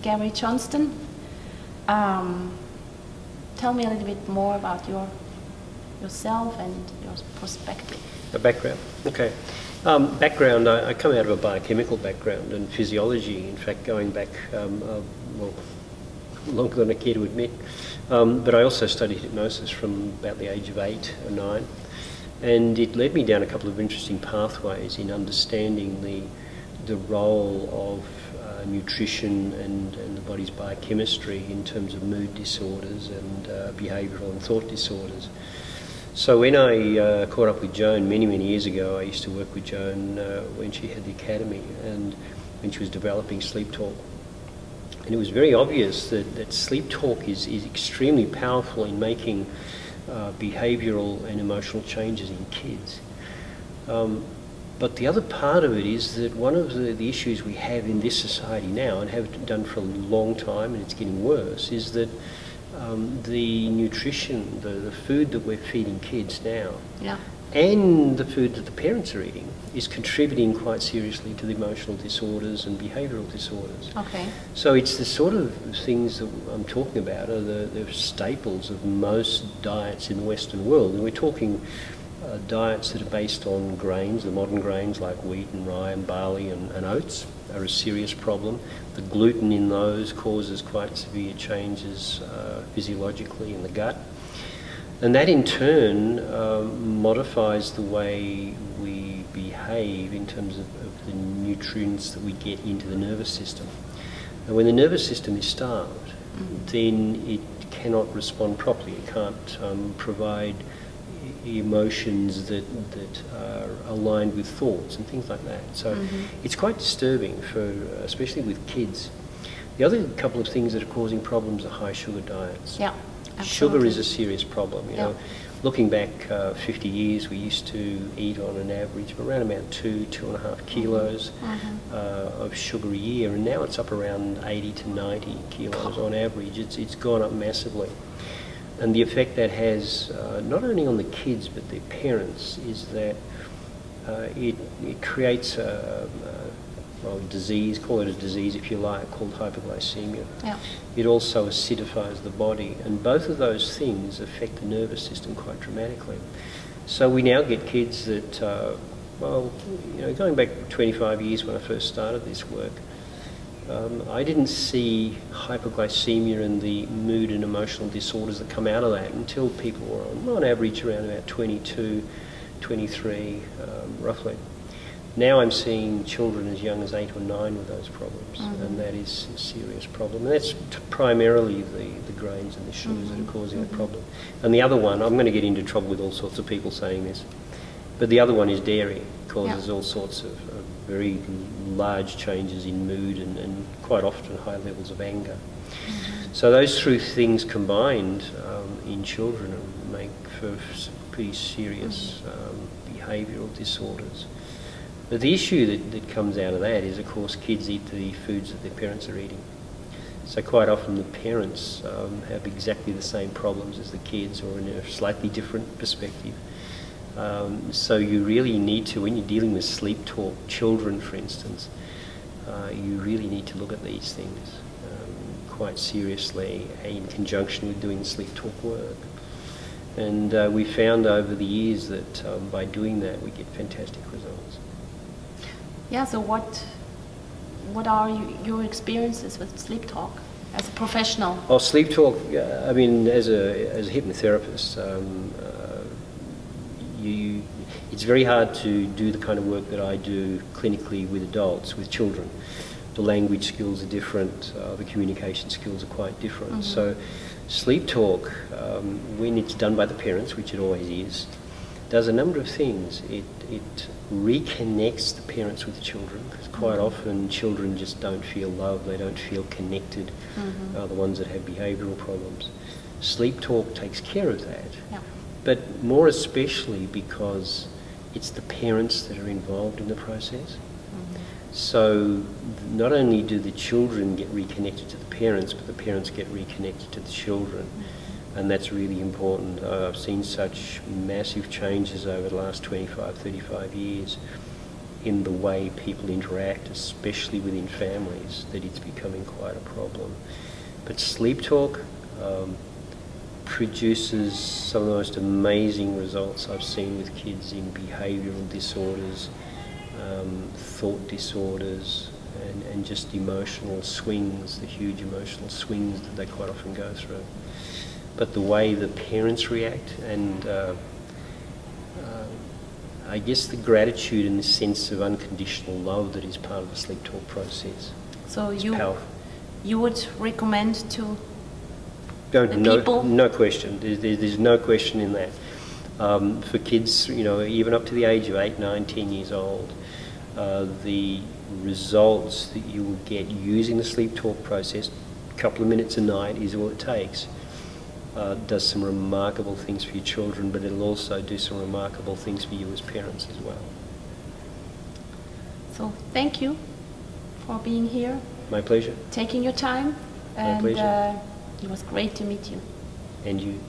Gary Jonston. Tell me a little bit more about yourself and your perspective. A background, okay. Background, I come out of a biochemical background and physiology, in fact going back, well, longer than I care to admit. But I also studied hypnosis from about the age of 8 or 9. And it led me down a couple of interesting pathways in understanding the role of nutrition and the body's biochemistry in terms of mood disorders and behavioural and thought disorders. So when I caught up with Joan many years ago, I used to work with Joan when she had the academy and when she was developing SleepTalk. And it was very obvious that SleepTalk is extremely powerful in making behavioural and emotional changes in kids. But the other part of it is that one of the issues we have in this society now, and have done for a long time, and it's getting worse, is that the nutrition, the food that we're feeding kids now, yeah, and the food that the parents are eating is contributing quite seriously to the emotional disorders and behavioural disorders. Okay. So it's the sort of things that I'm talking about are the staples of most diets in the Western world. And we're talking diets that are based on grains, the modern grains like wheat and rye and barley and oats are a serious problem. The gluten in those causes quite severe changes physiologically in the gut. And that in turn modifies the way we behave in terms of the nutrients that we get into the nervous system. And when the nervous system is starved, then it cannot respond properly. It can't provide emotions that are aligned with thoughts and things like that. So it's quite disturbing, especially with kids. The other couple of things that are causing problems are high sugar diets. Yeah. Sugar Absolutely. is a serious problem. You know, looking back 50 years, we used to eat on an average of around about 2.5 kilos of sugar a year, and now it's up around 80 to 90 kilos on average. It's gone up massively, and the effect that has not only on the kids but their parents is that it creates a disease, call it a disease if you like, called hypoglycemia. Yeah. It also acidifies the body, and both of those things affect the nervous system quite dramatically. So we now get kids that, well, you know, going back 25 years when I first started this work, I didn't see hypoglycemia and the mood and emotional disorders that come out of that until people were on average around about 22, 23, roughly. Now I'm seeing children as young as 8 or 9 with those problems, and that is a serious problem. And that's primarily the grains and the sugars that are causing that problem. And the other one, I'm going to get into trouble with all sorts of people saying this, but the other one is dairy. Causes all sorts of very large changes in mood and quite often high levels of anger. So those three things combined in children make for pretty serious behavioural disorders. But the issue that comes out of that is, of course, kids eat the foods that their parents are eating. So quite often the parents have exactly the same problems as the kids, or in a slightly different perspective. So you really need to, when you're dealing with SleepTalk children, for instance, you really need to look at these things quite seriously in conjunction with doing the SleepTalk work. And we found over the years that by doing that we get fantastic results. Yeah, so what are your experiences with SleepTalk as a professional? Oh, SleepTalk, I mean, as a hypnotherapist, it's very hard to do the kind of work that I do clinically with adults, with children. The language skills are different, the communication skills are quite different. So SleepTalk, when it's done by the parents, which it always is, does a number of things. It reconnects the parents with the children, because quite often children just don't feel loved, they don't feel connected, the ones that have behavioural problems. SleepTalk takes care of that, but more especially because it's the parents that are involved in the process. So not only do the children get reconnected to the parents, but the parents get reconnected to the children. And that's really important. I've seen such massive changes over the last 25, 35 years in the way people interact, especially within families, that it's becoming quite a problem. But SleepTalk produces some of the most amazing results I've seen with kids in behavioural disorders, thought disorders, and just emotional swings, the huge emotional swings that they quite often go through. But the way the parents react, and I guess the gratitude and the sense of unconditional love that is part of the SleepTalk process. So Powerful. You would recommend to people? No question. There's no question in that. For kids, you know, even up to the age of 8, 9, 10 years old, the results that you will get using the SleepTalk process, a couple of minutes a night is all it takes, does some remarkable things for your children, but it'll also do some remarkable things for you as parents as well. So thank you for being here. My pleasure. Taking your time. My pleasure. It was great to meet you. And you.